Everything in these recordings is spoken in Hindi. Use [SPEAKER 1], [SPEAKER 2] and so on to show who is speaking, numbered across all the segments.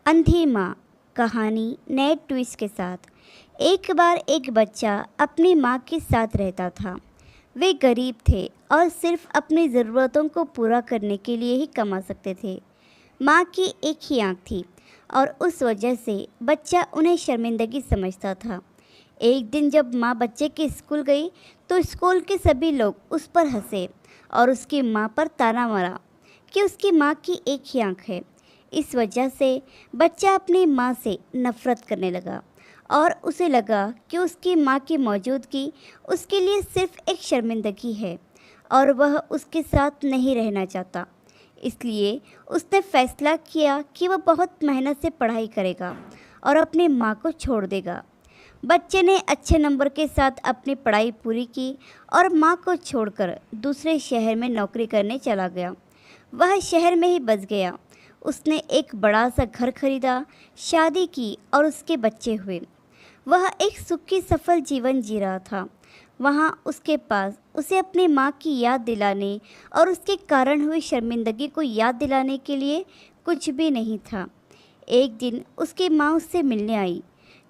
[SPEAKER 1] अंधी माँ कहानी नए ट्विस्ट के साथ। एक बार एक बच्चा अपनी माँ के साथ रहता था। वे गरीब थे और सिर्फ अपनी ज़रूरतों को पूरा करने के लिए ही कमा सकते थे। माँ की एक ही आँख थी और उस वजह से बच्चा उन्हें शर्मिंदगी समझता था। एक दिन जब माँ बच्चे के स्कूल गई तो स्कूल के सभी लोग उस पर हंसे और उसकी माँ पर ताना मारा कि उसकी माँ की एक ही आँख है। इस वजह से बच्चा अपनी माँ से नफ़रत करने लगा और उसे लगा कि उसकी माँ की मौजूदगी उसके लिए सिर्फ एक शर्मिंदगी है और वह उसके साथ नहीं रहना चाहता। इसलिए उसने फैसला किया कि वह बहुत मेहनत से पढ़ाई करेगा और अपनी माँ को छोड़ देगा। बच्चे ने अच्छे नंबर के साथ अपनी पढ़ाई पूरी की और माँ को छोड़कर दूसरे शहर में नौकरी करने चला गया। वह शहर में ही बस गया। उसने एक बड़ा सा घर खरीदा, शादी की और उसके बच्चे हुए। वह एक सुखी सफल जीवन जी रहा था। वहाँ उसके पास उसे अपनी माँ की याद दिलाने और उसके कारण हुई शर्मिंदगी को याद दिलाने के लिए कुछ भी नहीं था। एक दिन उसकी माँ उससे मिलने आई।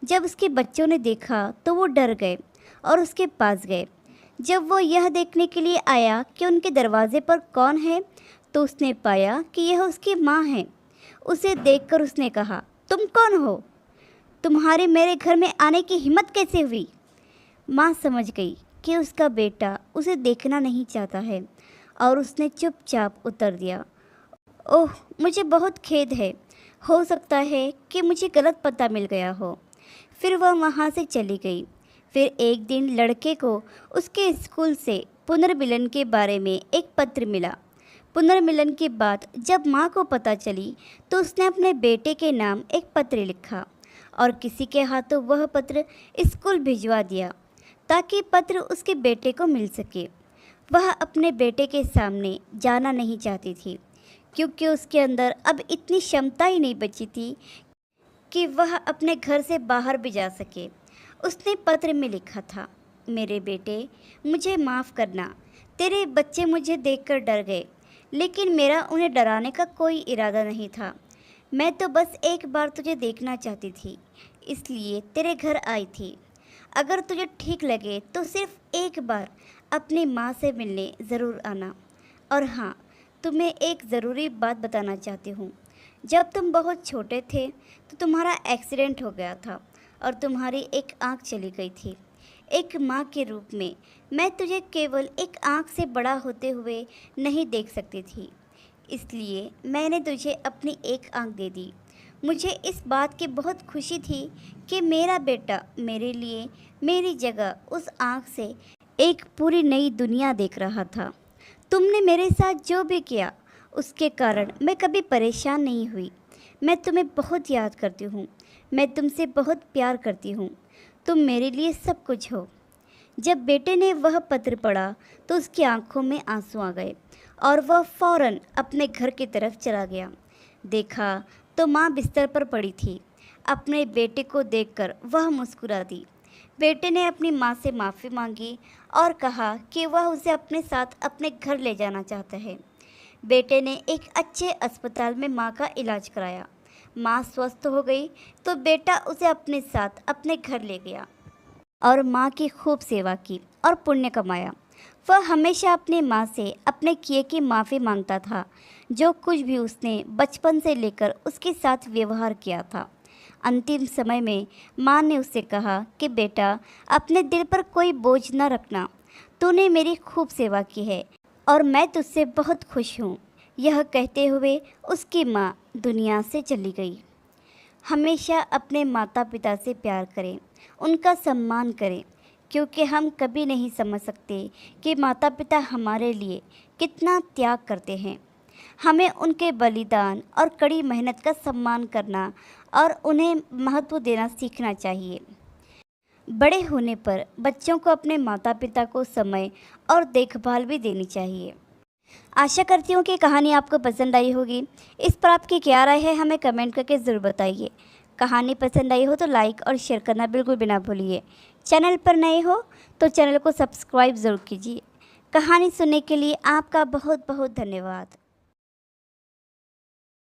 [SPEAKER 1] जब उसके बच्चों ने देखा तो वो डर गए और उसके पास गए। जब वो यह देखने के लिए आया कि उनके दरवाजे पर कौन है तो उसने पाया कि यह उसकी माँ है। उसे देखकर उसने कहा, तुम कौन हो? तुम्हारे मेरे घर में आने की हिम्मत कैसे हुई? माँ समझ गई कि उसका बेटा उसे देखना नहीं चाहता है और उसने चुपचाप उत्तर दिया, ओह, मुझे बहुत खेद है। हो सकता है कि मुझे गलत पता मिल गया हो। फिर वह वहाँ से चली गई। फिर एक दिन लड़के को उसके स्कूल से पुनर्मिलन के बारे में एक पत्र मिला। पुनर्मिलन की बात जब माँ को पता चली तो उसने अपने बेटे के नाम एक पत्र लिखा और किसी के हाथों वह पत्र स्कूल भिजवा दिया ताकि पत्र उसके बेटे को मिल सके। वह अपने बेटे के सामने जाना नहीं चाहती थी क्योंकि उसके अंदर अब इतनी क्षमता ही नहीं बची थी कि वह अपने घर से बाहर भी जा सके। उसने पत्र में लिखा था, मेरे बेटे, मुझे माफ़ करना। तेरे बच्चे मुझे देखकर डर गए, लेकिन मेरा उन्हें डराने का कोई इरादा नहीं था। मैं तो बस एक बार तुझे देखना चाहती थी, इसलिए तेरे घर आई थी। अगर तुझे ठीक लगे तो सिर्फ एक बार अपनी माँ से मिलने ज़रूर आना। और हाँ, तुम्हें एक ज़रूरी बात बताना चाहती हूँ। जब तुम बहुत छोटे थे तो तुम्हारा एक्सीडेंट हो गया था और तुम्हारी एक आँख चली गई थी। एक माँ के रूप में मैं तुझे केवल एक आँख से बड़ा होते हुए नहीं देख सकती थी, इसलिए मैंने तुझे अपनी एक आँख दे दी। मुझे इस बात की बहुत खुशी थी कि मेरा बेटा मेरे लिए मेरी जगह उस आँख से एक पूरी नई दुनिया देख रहा था। तुमने मेरे साथ जो भी किया उसके कारण मैं कभी परेशान नहीं हुई। मैं तुम्हें बहुत याद करती हूँ। मैं तुमसे बहुत प्यार करती हूँ। तुम मेरे लिए सब कुछ हो। जब बेटे ने वह पत्र पढ़ा तो उसकी आंखों में आंसू आ गए और वह फौरन अपने घर की तरफ चला गया। देखा तो माँ बिस्तर पर पड़ी थी। अपने बेटे को देखकर वह मुस्कुरा दी। बेटे ने अपनी माँ से माफ़ी मांगी और कहा कि वह उसे अपने साथ अपने घर ले जाना चाहता है। बेटे ने एक अच्छे अस्पताल में माँ का इलाज कराया। माँ स्वस्थ हो गई तो बेटा उसे अपने साथ अपने घर ले गया और माँ की खूब सेवा की और पुण्य कमाया। वह हमेशा अपनी माँ से अपने किए की माफ़ी मांगता था, जो कुछ भी उसने बचपन से लेकर उसके साथ व्यवहार किया था। अंतिम समय में माँ ने उससे कहा कि बेटा, अपने दिल पर कोई बोझ न रखना। तूने मेरी खूब सेवा की है और मैं तुझसे बहुत खुश हूँ। यह कहते हुए उसकी माँ दुनिया से चली गई। हमेशा अपने माता पिता से प्यार करें, उनका सम्मान करें, क्योंकि हम कभी नहीं समझ सकते कि माता पिता हमारे लिए कितना त्याग करते हैं। हमें उनके बलिदान और कड़ी मेहनत का सम्मान करना और उन्हें महत्व देना सीखना चाहिए। बड़े होने पर बच्चों को अपने माता पिता को समय और देखभाल भी देनी चाहिए। आशा करती हूँ कि कहानी आपको पसंद आई होगी। इस पर आपकी क्या राय है हमें कमेंट करके ज़रूर बताइए। कहानी पसंद आई हो तो लाइक और शेयर करना बिल्कुल भी ना भूलिए। चैनल पर नए हो तो चैनल को सब्सक्राइब ज़रूर कीजिए। कहानी सुनने के लिए आपका बहुत बहुत धन्यवाद।